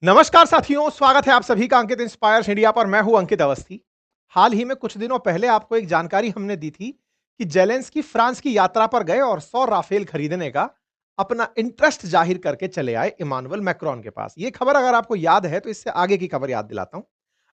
नमस्कार साथियों, स्वागत है आप सभी का अंकित इंस्पायर्स इंडिया पर। मैं हूं अंकित अवस्थी। हाल ही में कुछ दिनों पहले आपको एक जानकारी हमने दी थी कि जेलेंस्की फ्रांस की यात्रा पर गए और 100 राफेल खरीदने का अपना इंटरेस्ट जाहिर करके चले आए इमानुएल मैक्रोन के पास। यह खबर अगर आपको याद है तो इससे आगे की खबर याद दिलाता हूं।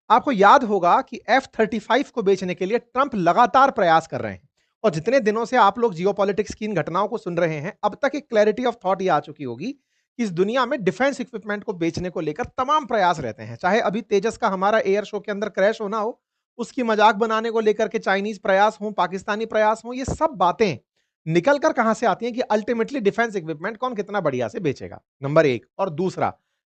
आपको याद होगा कि F-35 को बेचने के लिए ट्रंप लगातार प्रयास कर रहे हैं और जितने दिनों से आप लोग जियोपॉलिटिक्स की इन घटनाओं को सुन रहे हैं, अब तक एक क्लैरिटी ऑफ थॉट ये आ चुकी होगी कि इस दुनिया में डिफेंस इक्विपमेंट को बेचने को लेकर तमाम प्रयास रहते हैं। चाहे अभी तेजस का हमारा एयर शो के अंदर क्रैश होना हो, उसकी मजाक बनाने को लेकर के चाइनीज प्रयास हो, पाकिस्तानी प्रयास हो, ये सब बातें निकल कर कहां से आती हैं कि अल्टीमेटली डिफेंस इक्विपमेंट कौन कितना बढ़िया से बेचेगा, नंबर एक। और दूसरा,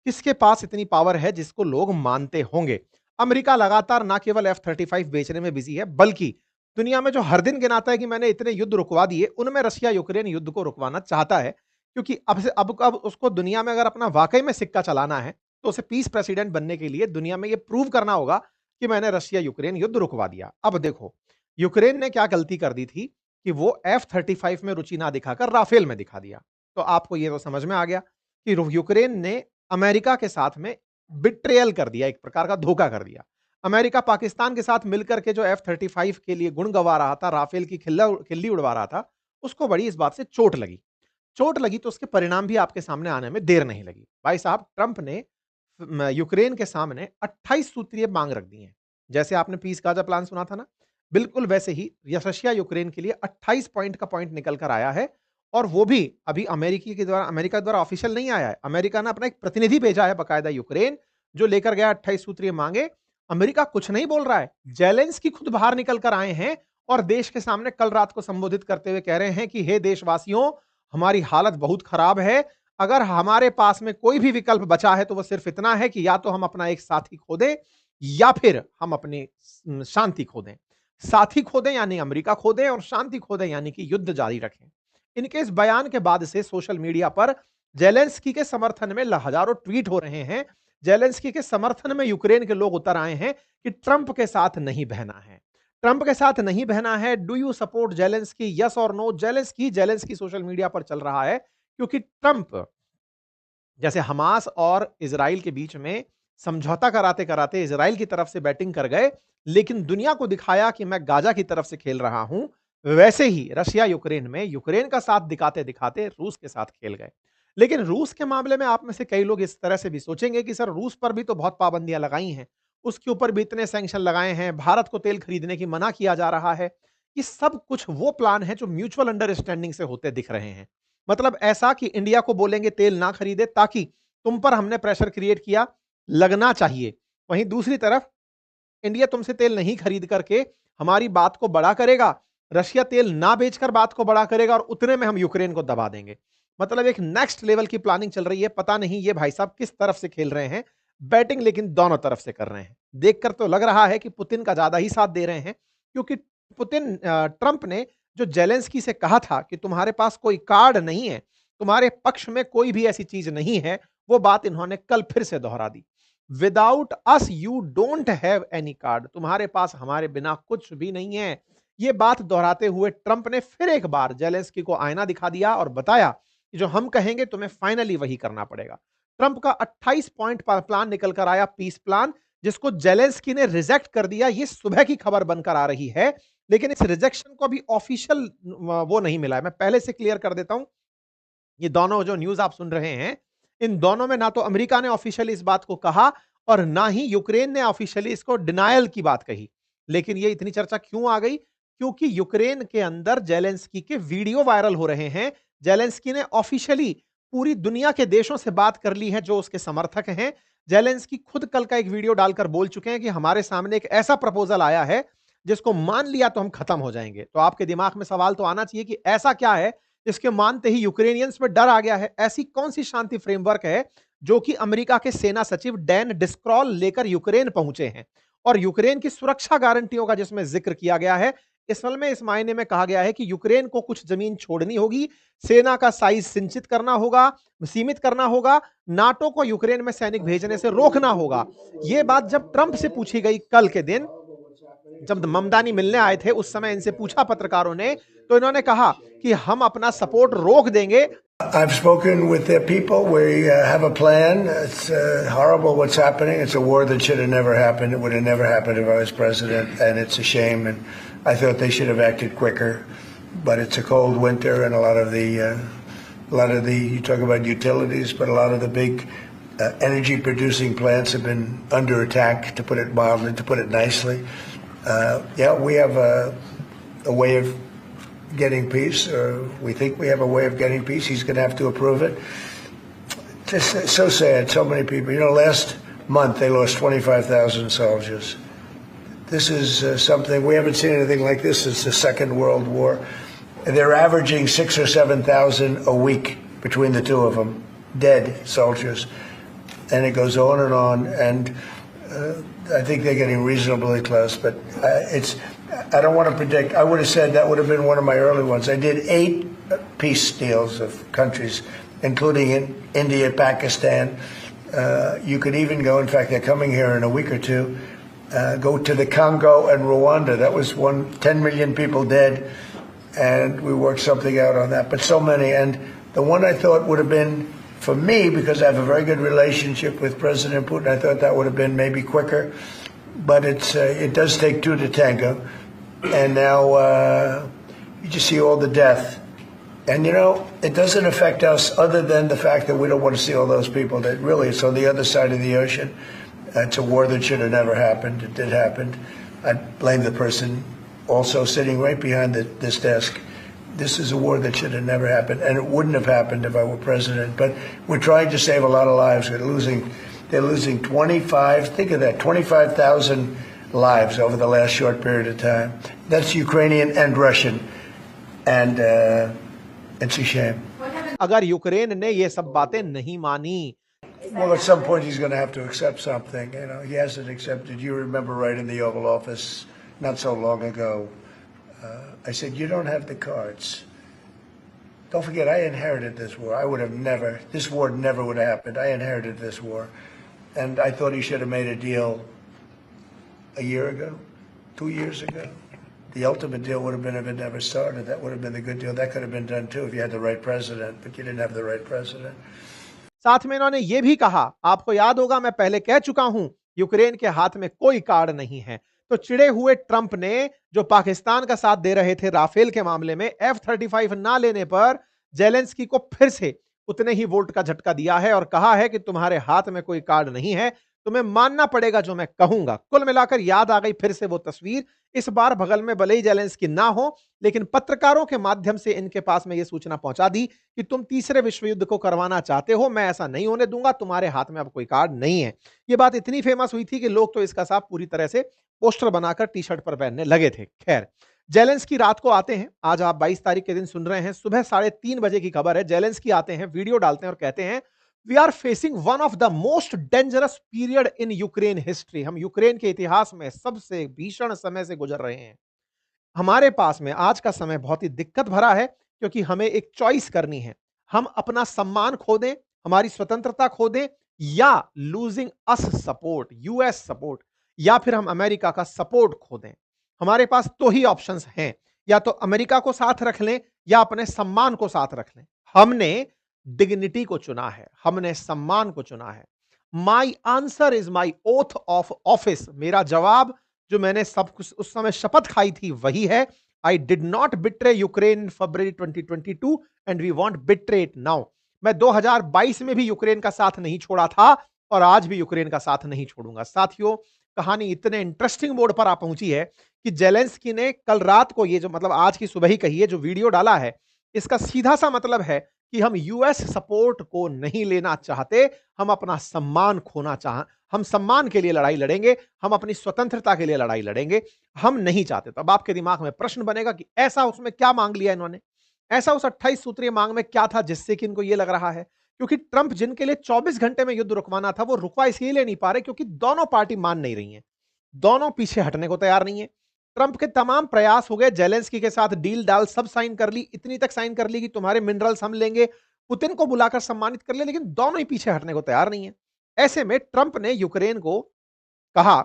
किसके पास इतनी पावर है जिसको लोग मानते होंगे। अमेरिका लगातार ना केवल F-35 बेचने में बिजी है, बल्कि दुनिया में जो हर दिन गिनाता है कि मैंने इतने युद्ध रुकवा दिए, उनमें रशिया यूक्रेन युद्ध को रुकवाना चाहता है। क्योंकि अब उसको दुनिया में अगर अपना वाकई में सिक्का चलाना है, तो उसे पीस प्रेसिडेंट बनने के लिए दुनिया में यह प्रूव करना होगा कि मैंने रशिया यूक्रेन युद्ध रुकवा दिया। अब देखो, यूक्रेन ने क्या गलती कर दी थी कि वो F-35 में रुचि ना दिखाकर राफेल में दिखा दिया। तो आपको यह तो समझ में आ गया कि यूक्रेन ने अमेरिका के साथ में बिट्रेयल कर दिया, एक प्रकार का धोखा कर दिया। अमेरिका पाकिस्तान के साथ मिलकर के जो F-35 के लिए गुण गवा रहा था, राफेल की खिल्ली उड़वा रहा था, उसको बड़ी इस बात से चोट लगी तो उसके परिणाम भी आपके सामने आने में देर नहीं लगी। भाई साहब, ट्रंप ने यूक्रेन के सामने 28 सूत्रीय मांग रख दी है। जैसे आपने पीस गाजा प्लान सुना था ना, बिल्कुल वैसे ही रशिया यूक्रेन के लिए 28 पॉइंट का पॉइंट निकल कर आया है। और वो भी अभी अमेरिका द्वारा ऑफिशियल नहीं आया है। अमेरिका ने अपना एक प्रतिनिधि भेजा है बकायदा यूक्रेन, जो लेकर गया 28 सूत्रीय मांगे। अमेरिका कुछ नहीं बोल रहा है, जेलेंस्की खुद बाहर निकल कर आए हैं और देश के सामने कल रात को संबोधित करते हुए कह रहे हैं कि हे देशवासियों, हमारी हालत बहुत खराब है। अगर हमारे पास में कोई भी विकल्प बचा है तो वो सिर्फ इतना है कि या तो हम अपना एक साथी खो दें या फिर हम अपनी शांति खो दें। साथी खो दें यानी अमेरिका खो दें, और शांति खो दें यानी कि युद्ध जारी रखें। इनके इस बयान के बाद से सोशल मीडिया पर जेलेंस्की के समर्थन में हजारों ट्वीट हो रहे हैं। जेलेंस्की के समर्थन में यूक्रेन के लोग उतर आए हैं कि ट्रंप के साथ नहीं बहना है। ट्रंप के साथ नहीं बहना है। Do you support Zelensky, yes और नो? जेलेंस्की सोशल मीडिया पर चल रहा है क्योंकि ट्रंप जैसे हमास और इजराइल के बीच में समझौता कराते कराते इजराइल की तरफ से बैटिंग कर गए, लेकिन दुनिया को दिखाया कि मैं गाजा की तरफ से खेल रहा हूं। वैसे ही रशिया यूक्रेन में यूक्रेन का साथ दिखाते दिखाते रूस के साथ खेल गए। लेकिन रूस के मामले में आप में से कई लोग इस तरह से भी सोचेंगे कि सर, रूस पर भी तो बहुत पाबंदियां लगाई हैं, उसके ऊपर भी इतने सैंक्शन लगाए हैं, भारत को तेल खरीदने की मना किया जा रहा है। ये सब कुछ वो प्लान है जो म्यूचुअल अंडरस्टैंडिंग से होते दिख रहे हैं। मतलब ऐसा कि इंडिया को बोलेंगे तेल ना खरीदे ताकि तुम पर हमने प्रेशर क्रिएट किया, लगना चाहिए। वहीं दूसरी तरफ इंडिया तुमसे तेल नहीं खरीद करके हमारी बात को बड़ा करेगा, रशिया तेल ना बेचकर बात को बड़ा करेगा और उतने में हम यूक्रेन को दबा देंगे। मतलब एक नेक्स्ट लेवल की प्लानिंग चल रही है। पता नहीं ये भाई साहब किस तरफ से खेल रहे हैं बैटिंग, लेकिन दोनों तरफ से कर रहे हैं। देखकर तो लग रहा है कि पुतिन का ज्यादा ही साथ दे रहे हैं, क्योंकि ट्रंप ने जो जेलेंस्की से कहा था कि तुम्हारे पास कोई कार्ड नहीं है, तुम्हारे पक्ष में कोई भी ऐसी चीज नहीं है, वो बात इन्होंने कल फिर से दोहरा दी। Without us you don't have any card, तुम्हारे पास हमारे बिना कुछ भी नहीं है। ये बात दोहराते हुए ट्रंप ने फिर एक बार जेलेंस्की को आईना दिखा दिया और बताया कि जो हम कहेंगे तुम्हें फाइनली वही करना पड़ेगा। ट्रंप का 28 पॉइंट प्लान निकल कर आया, पीस प्लान, जिसको जेलेंस्की ने रिजेक्ट कर दिया। ये सुबह की खबर बनकर आ रही है, लेकिन इस रिजेक्शन को अभी ऑफिशियल वो नहीं मिला है। मैं पहले से क्लियर कर देता हूं, ये दोनों जो न्यूज आप सुन रहे हैं, इन दोनों में ना तो अमेरिका ने ऑफिशियली इस बात को कहा और ना ही यूक्रेन ने ऑफिशियली इसको डिनायल की बात कही। लेकिन ये इतनी चर्चा क्यों आ गई? क्योंकि यूक्रेन के अंदर जेलेंस्की के वीडियो वायरल हो रहे हैं। जेलेंस्की ने ऑफिशियली पूरी दुनिया के देशों से बात कर ली है जो उसके समर्थक हैं। जेलेंस्की खुद कल का एक वीडियो डालकर बोल चुके हैं कि हमारे सामने एक ऐसा प्रपोजल आया है जिसको मान लिया तो हम खत्म हो जाएंगे। तो आपके दिमाग में सवाल तो आना चाहिए कि ऐसा क्या है इसके मानते ही यूक्रेनियंस में डर आ गया है? ऐसी कौन सी शांति फ्रेमवर्क है जो कि अमेरिका के सेना सचिव डैन डिस्क्रॉल लेकर यूक्रेन पहुंचे हैं? और यूक्रेन की सुरक्षा गारंटियों का जिसमें जिक्र किया गया है, असल में इस मायने में कहा गया है कि यूक्रेन को कुछ जमीन छोड़नी होगी, सेना का साइज सिंचित करना होगा, सीमित करना होगा, नाटो को यूक्रेन में सैनिक भेजने से रोकना होगा। यह बात जब ट्रंप से पूछी गई कल के दिन, जब ममदानी मिलने आए थे, उस समय इनसे पूछा पत्रकारों ने, तो इन्होंने कहा कि हम अपना सपोर्ट रोक देंगे I've spoken with their people. We have a plan. It's horrible what's happening. It's a war that should have never happened. It would have never happened if I was president, and it's a shame. And I thought they should have acted quicker. But it's a cold winter, and a lot of the you talk about utilities, but a lot of the big energy producing plants have been under attack, to put it mildly, to put it nicely. We have a way of getting peace, or we think we have a way of getting peace. He's going to have to approve it. Just so sad, so many people. Last month they lost 25,000 soldiers. This is something, we haven't seen anything like this since the Second World War. They're averaging 6,000 or 7,000 a week between the two of them, dead soldiers. And it goes on, and I think they're getting reasonably close, but I don't want to predict. I would have said that would have been one of my early ones. I did 8 peace deals of countries, including in India, Pakistan. You could even go, in fact, they're coming here in a week or two, go to the Congo and Rwanda. That was 10 million people dead, and we worked something out on that. But so many, and the one I thought would have been, for me, because I have a very good relationship with President Putin, I thought that would have been maybe quicker. But it does take 2 to tango. And now you just see all the death. And, it doesn't affect us other than the fact that we don't want to see all those people. That really, it's on the other side of the ocean. It's a war that should have never happened. It did happen. I blame the person also sitting right behind this desk. This is a war that should have never happened. And it wouldn't have happened if I were president. But we're trying to save a lot of lives. They're losing 25,000 lives over the last short period of time. That's Ukrainian and Russian. And it's a shame. अगर Ukraine ने ये सब बातें नहीं मानी, well, at some point he's going to have to accept something. He hasn't accepted. You remember right in the Oval Office not so long ago, I said, you don't have the cards. Don't forget, I inherited this war. This war never would have happened. I inherited this war. And I thought he should have made a deal a year ago, 2 years ago. The ultimate deal would have been if it never started. That would have been the good deal. That could have been done too if you had the right president, but you didn't have the right president. साथ में इन्होंने ये भी कहा, आपको याद होगा मैं पहले कह चुका हूं, यूक्रेन के हाथ में कोई कार्ड नहीं है। तो चिड़े हुए ट्रंप ने, जो पाकिस्तान का साथ दे रहे थे राफेल के मामले में, F-35 ना लेने पर जेलेंस्की को फिर से उतने ही वोल्ट का झटका दिया है और कहा है कि तुम्हारे हाथ में कोई कार्ड नहीं है, तुम्हें मानना पड़ेगा जो मैं कहूंगा। कुल मिलाकर याद आ गई फिर से वो तस्वीर। इस बार बगल में भले ही जेलेंस्की ना हो, लेकिन पत्रकारों के माध्यम से इनके पास में यह सूचना पहुंचा दी कि तुम तीसरे विश्व युद्ध को करवाना चाहते हो, मैं ऐसा नहीं होने दूंगा, तुम्हारे हाथ में अब कोई कार्ड नहीं है। यह बात इतनी फेमस हुई थी कि लोग तो इसका साफ पूरी तरह से पोस्टर बनाकर टी शर्ट पर पहनने लगे थे। खैर, जेलेंस्की रात को आते हैं, आज आप 22 तारीख के दिन सुन रहे हैं, सुबह 3:30 बजे की खबर है। जेलेंस्की आते हैं, वीडियो डालते हैं और कहते हैं, we are facing one of the most dangerous period in Ukraine history. हम यूक्रेन के इतिहास में सबसे भीषण समय से गुजर रहे हैं। हमारे पास में आज का समय बहुत ही दिक्कत भरा है, क्योंकि हमें एक चॉइस करनी है। हम अपना सम्मान खो दें, हमारी स्वतंत्रता खो दें, या लूजिंग अस सपोर्ट, यूएस सपोर्ट, या फिर हम अमेरिका का सपोर्ट खो दें। हमारे पास तो ही ऑप्शंस हैं, या तो अमेरिका को साथ रख लें या अपने सम्मान को साथ रख लें। हमने डिग्निटी को चुना है, हमने सम्मान को चुना है। My answer is my oath of office, मेरा जवाब जो मैंने सब कुछ उस समय शपथ खाई थी वही है। I did not betray Ukraine in February 2022 and we won't betray it now. मैं 2022 में भी यूक्रेन का साथ नहीं छोड़ा था और आज भी यूक्रेन का साथ नहीं छोड़ूंगा। साथियों, कहानी इतने इंटरेस्टिंग मोड पर आ पहुंची है कि जेलेंस्की ने कल रात को, ये जो मतलब आज की सुबह ही कही है, जो वीडियो डाला है, इसका सीधा सा मतलब है कि हम यूएस सपोर्ट को नहीं लेना चाहते, हम अपना सम्मान खोना हम सम्मान के लिए लड़ाई लड़ेंगे, हम अपनी स्वतंत्रता के लिए लड़ाई लड़ेंगे, हम नहीं चाहते। तो अब आपके दिमाग में प्रश्न बनेगा कि ऐसा उसमें क्या मांग लिया इन्होंने, ऐसा उस 28 सूत्रीय मांग में क्या था जिससे कि इनको यह लग रहा है। क्योंकि ट्रंप जिनके लिए 24 घंटे में युद्ध रुकवाना था, वो रुकवा इसलिए नहीं पा रहे क्योंकि दोनों पार्टी मान नहीं रही हैं, दोनों पीछे हटने को तैयार नहीं है। ट्रंप के तमाम प्रयास हो गए, जेलेंस्की के साथ डील डाल सब साइन कर ली, इतनी तक साइन कर ली कि तुम्हारे मिनरल्स हम लेंगे, पुतिन को बुलाकर सम्मानित कर ले, लेकिन दोनों ही पीछे हटने को तैयार नहीं है। ऐसे में ट्रंप ने यूक्रेन को कहा,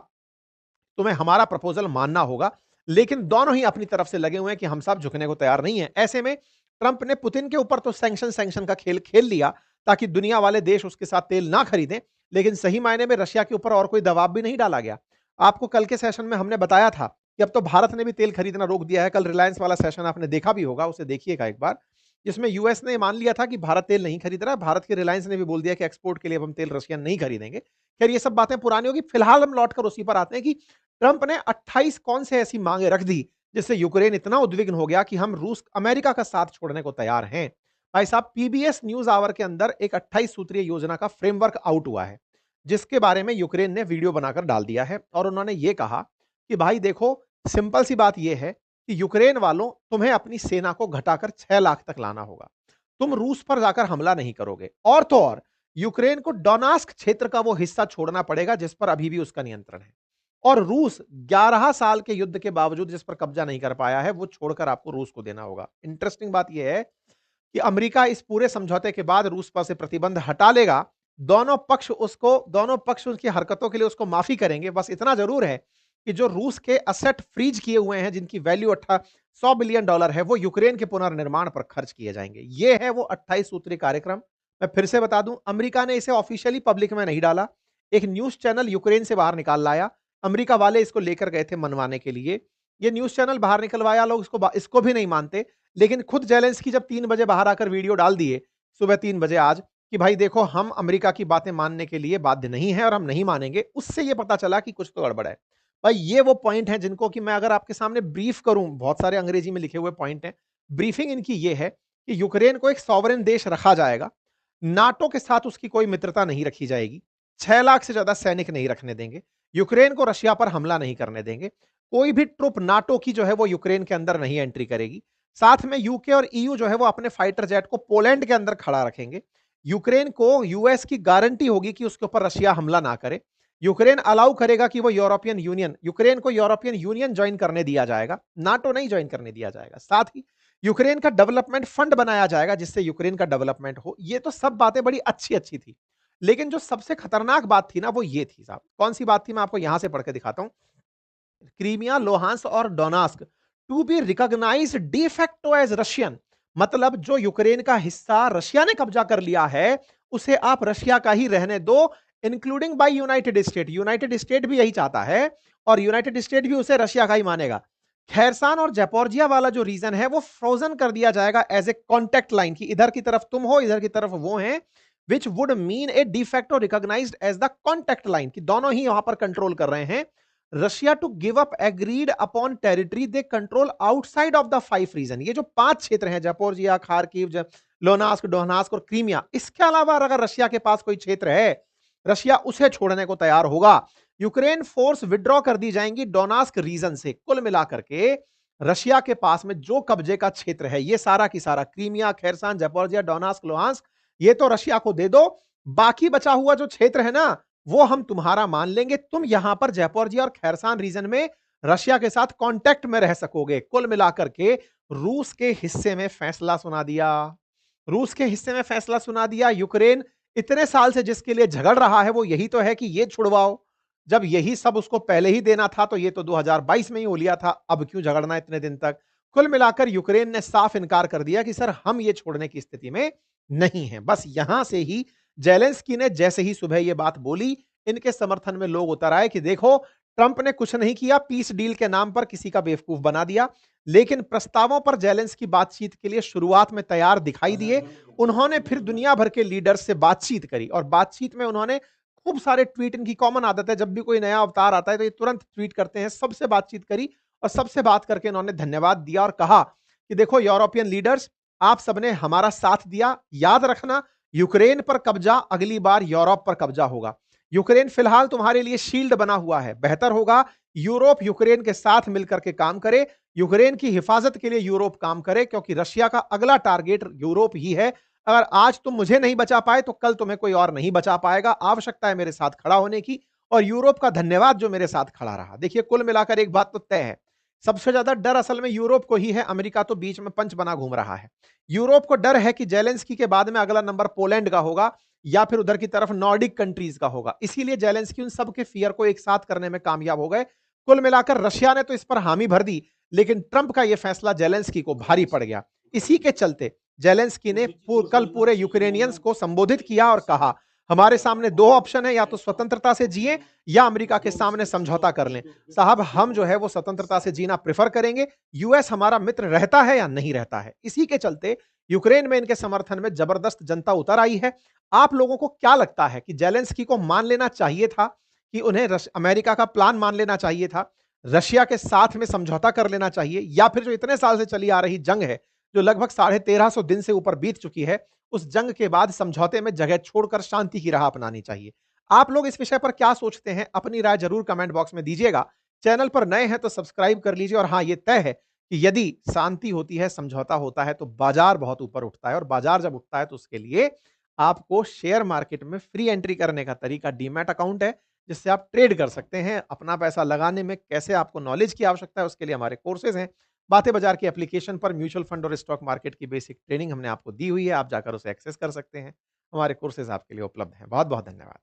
तुम्हें हमारा प्रपोजल मानना होगा, लेकिन दोनों ही अपनी तरफ से लगे हुए हैं कि हम सब झुकने को तैयार नहीं है। ऐसे में ट्रंप ने पुतिन के ऊपर तो सैंक्शन का खेल खेल लिया ताकि दुनिया वाले देश उसके साथ तेल ना खरीदें, लेकिन सही मायने में रशिया के ऊपर और कोई दबाव भी नहीं डाला गया। आपको कल के सेशन में हमने बताया था कि अब तो भारत ने भी तेल खरीदना रोक दिया है। कल रिलायंस वाला सेशन आपने देखा भी होगा, उसे देखिएगा एक बार, जिसमें यूएस ने मान लिया था कि भारत तेल नहीं खरीद रहा है। भारत की रिलायंस ने भी बोल दिया कि एक्सपोर्ट के लिए अब हम तेल रशियन नहीं खरीदेंगे। खैर ये सब बातें पुरानी होगी, फिलहाल हम लौटकर उसी पर आते हैं कि ट्रंप ने 28 कौन से ऐसी मांगे रख दी जिससे यूक्रेन इतना उद्विग्न हो गया कि हम रूस अमेरिका का साथ छोड़ने को तैयार हैं। भाई साहब, पीबीएस न्यूज आवर के अंदर एक 28 सूत्रीय योजना का फ्रेमवर्क आउट हुआ है, जिसके बारे में यूक्रेन ने वीडियो बनाकर डाल दिया है। और उन्होंने ये कहा कि भाई देखो, सिंपल सी बात यह है कि यूक्रेन वालों, तुम्हें अपनी सेना को घटाकर 6 लाख तक लाना होगा। तुम रूस पर जाकर हमला नहीं करोगे, और तो और यूक्रेन को डोनास्क क्षेत्र का वो हिस्सा छोड़ना पड़ेगा जिस पर अभी भी उसका नियंत्रण है। और रूस 11 साल के युद्ध के बावजूद जिस पर कब्जा नहीं कर पाया है, वो छोड़कर आपको रूस को देना होगा। इंटरेस्टिंग बात यह है कि अमेरिका इस पूरे समझौते के बाद रूस पर से प्रतिबंध हटा लेगा। दोनों पक्ष उसकी हरकतों के लिए उसको माफी करेंगे। बस इतना जरूर है कि जो रूस के असेट फ्रीज किए हुए हैं, जिनकी वैल्यू $100 बिलियन है, वो यूक्रेन के पुनर्निर्माण पर खर्च किए जाएंगे। ये है वो 28 सूत्री कार्यक्रम। मैं फिर से बता दूं, अमेरिका ने इसे ऑफिशियली पब्लिक में नहीं डाला, एक न्यूज चैनल यूक्रेन से बाहर निकाल लाया। अमेरिका वाले इसको लेकर गए थे मनवाने के लिए। ये न्यूज चैनल बाहर निकलवाया, लोग इसको भी नहीं मानते। लेकिन खुद जेलेंस्की जब 3 बजे बाहर आकर वीडियो डाल दिए, सुबह 3 बजे आज, कि भाई देखो, हम अमेरिका की बातें मानने के लिए बाध्य नहीं है और हम नहीं मानेंगे, उससे ये पता चला कि कुछ तो गड़बड़ है। भाई ये वो पॉइंट हैं जिनको कि मैं अगर आपके सामने ब्रीफ करूं, बहुत सारे अंग्रेजी में लिखे हुए पॉइंट हैं। ब्रीफिंग इनकी ये है कि यूक्रेन को एक सॉवरेन देश रखा जाएगा, नाटो के साथ उसकी कोई मित्रता नहीं रखी जाएगी, 6 लाख से ज्यादा सैनिक नहीं रखने देंगे, यूक्रेन को रशिया पर हमला नहीं करने देंगे, कोई भी ट्रुप नाटो की जो है वो यूक्रेन के अंदर नहीं एंट्री करेगी। साथ में यूके और ईयू जो है वो अपने फाइटर जेट को पोलैंड के अंदर खड़ा रखेंगे। यूक्रेन को यूएस की गारंटी होगी कि उसके ऊपर रशिया हमला ना करे। यूक्रेन अलाउ करेगा कि वो यूक्रेन को यूरोपियन यूनियन ज्वाइन करने दिया जाएगा, नाटो नहीं ज्वाइन करने दिया जाएगा। साथ ही यूक्रेन का डेवलपमेंट फंड बनाया जाएगा जिससे यूक्रेन का डेवलपमेंट हो। ये तो सब बातें बड़ी अच्छी अच्छी थी, लेकिन जो सबसे खतरनाक बात थी ना, वो ये थी साहब। कौन सी बात थी, मैं आपको यहां से पढ़ के दिखाता हूं। क्रीमिया, लोहांस और Donetsk to be recognised de facto as Russian. मतलब जो यूक्रेन का हिस्सा रशिया ने कब्जा कर लिया है, उसे आप रशिया का ही रहने दो, including by United State. United State भी यही चाहता है और यूनाइटेड स्टेट भी उसे रशिया का ही मानेगा। खैरसान और जपोर्जिया वाला जो रीजन है वो फ्रोजन कर दिया जाएगा एज ए कॉन्टेक्ट लाइन, की इधर की तरफ तुम हो, इधर की तरफ वो है, which would mean a de facto recognised as the contact line, की दोनों ही वहां पर कंट्रोल कर रहे हैं। Russia to give up agreed upon territory they control outside of the 5 region. ये जो 5 क्षेत्र हैं, जपोर्जिया, खार्किव, लोनास्क, डोनास्क और क्रीमिया, इसके अलावा अगर रशिया के पास कोई क्षेत्र है, रशिया उसे छोड़ने को तैयार होगा। यूक्रेन फोर्स विड्रॉ कर दी जाएंगी डोनास्क रीजन से। कुल मिलाकर के रशिया के पास में जो कब्जे का क्षेत्र है, ये सारा की सारा, क्रीमिया, खैरसान, जपोर्जिया, डोनास्क, लुहांस्क, ये तो रशिया को दे दो। बाकी बचा हुआ जो क्षेत्र है ना, वो हम तुम्हारा मान लेंगे। तुम यहां पर जपोर्जिया और खैरसान रीजन में रशिया के साथ कांटेक्ट में रह सकोगे। कुल मिलाकर के रूस के हिस्से में फैसला सुना दिया। रूस के हिस्से में फैसला सुना दिया। यूक्रेन इतने साल से जिसके लिए झगड़ रहा है, वो यही तो है कि ये छुड़वाओ। जब यही सब उसको पहले ही देना था तो ये तो 2022 में ही हो लिया था, अब क्यों झगड़ना इतने दिन तक। कुल मिलाकर यूक्रेन ने साफ इनकार कर दिया कि सर, हम ये छोड़ने की स्थिति में नहीं है। बस यहां से ही जेलेंस्की ने जैसे ही सुबह ये बात बोली, इनके समर्थन में लोग उतर आए कि देखो, ट्रंप ने कुछ नहीं किया, पीस डील के नाम पर किसी का बेवकूफ बना दिया। लेकिन प्रस्तावों पर जेलेंस्की बातचीत के लिए शुरुआत में तैयार दिखाई दिए। उन्होंने फिर दुनिया भर के लीडर्स से बातचीत करी और बातचीत में उन्होंने खूब सारे ट्वीट, इनकी कॉमन आदत है, जब भी कोई नया अवतार आता है तो ये तुरंत ट्वीट करते हैं। सबसे बातचीत करी और सबसे बात करके इन्होंने धन्यवाद दिया और कहा कि देखो यूरोपियन लीडर्स, आप सबने हमारा साथ दिया। याद रखना, यूक्रेन पर कब्जा अगली बार यूरोप पर कब्जा होगा। यूक्रेन फिलहाल तुम्हारे लिए शील्ड बना हुआ है। बेहतर होगा यूरोप यूक्रेन के साथ मिलकर के काम करे, यूक्रेन की हिफाजत के लिए यूरोप काम करे, क्योंकि रशिया का अगला टारगेट यूरोप ही है। अगर आज तुम मुझे नहीं बचा पाए तो कल तुम्हें कोई और नहीं बचा पाएगा। आवश्यकता है मेरे साथ खड़ा होने की, और यूरोप का धन्यवाद जो मेरे साथ खड़ा रहा। देखिए, कुल मिलाकर एक बात तो तय है, सबसे ज्यादा डर असल में यूरोप को ही है। अमेरिका तो बीच में पंच बना घूम रहा है। यूरोप को डर है कि जेलेंस्की के बाद में अगला नंबर पोलैंड का होगा या फिर उधर की तरफ नॉर्डिक कंट्रीज का होगा। इसीलिए जेलेंस्की उन सबके फियर को एक साथ करने में कामयाब हो गए। कुल मिलाकर रशिया ने तो इस पर हामी भर दी, लेकिन ट्रंप का यह फैसला जेलेंस्की को भारी पड़ गया। इसी के चलते जेलेंस्की ने कल पूरे यूक्रेनियंस को संबोधित किया और कहा, हमारे सामने दो ऑप्शन है, या तो स्वतंत्रता से जिए या अमेरिका के सामने समझौता कर लें। साहब, हम जो है वो स्वतंत्रता से जीना प्रेफर करेंगे। यूएस हमारा मित्र रहता है या नहीं रहता है। इसी के चलते यूक्रेन में इनके समर्थन में जबरदस्त जनता उतर आई है। आप लोगों को क्या लगता है कि जेलेंस्की को मान लेना चाहिए था, कि उन्हें अमेरिका का प्लान मान लेना चाहिए था, रशिया के साथ में समझौता कर लेना चाहिए, या फिर जो इतने साल से चली आ रही जंग है, जो लगभग 1350 दिन से ऊपर बीत चुकी है, उस जंग के बाद समझौते में जगह छोड़कर शांति की राह अपनानी चाहिए? आप लोग इस विषय पर क्या सोचते हैं? अपनी राय जरूर कमेंट बॉक्स में दीजिएगा। चैनल पर नए हैं तो सब्सक्राइब कर लीजिए। और हाँ, ये तय है कि यदि शांति होती है, समझौता होता है, तो बाजार बहुत ऊपर उठता है, और बाजार जब उठता है तो उसके लिए आपको शेयर मार्केट में फ्री एंट्री करने का तरीका डीमैट अकाउंट है, जिससे आप ट्रेड कर सकते हैं। अपना पैसा लगाने में कैसे आपको नॉलेज की आवश्यकता है, उसके लिए हमारे कोर्सेज हैं। बातें बाजार की एप्लीकेशन पर म्यूचुअल फंड और स्टॉक मार्केट की बेसिक ट्रेनिंग हमने आपको दी हुई है, आप जाकर उसे एक्सेस कर सकते हैं। हमारे कोर्सेज आपके लिए उपलब्ध हैं। बहुत बहुत धन्यवाद।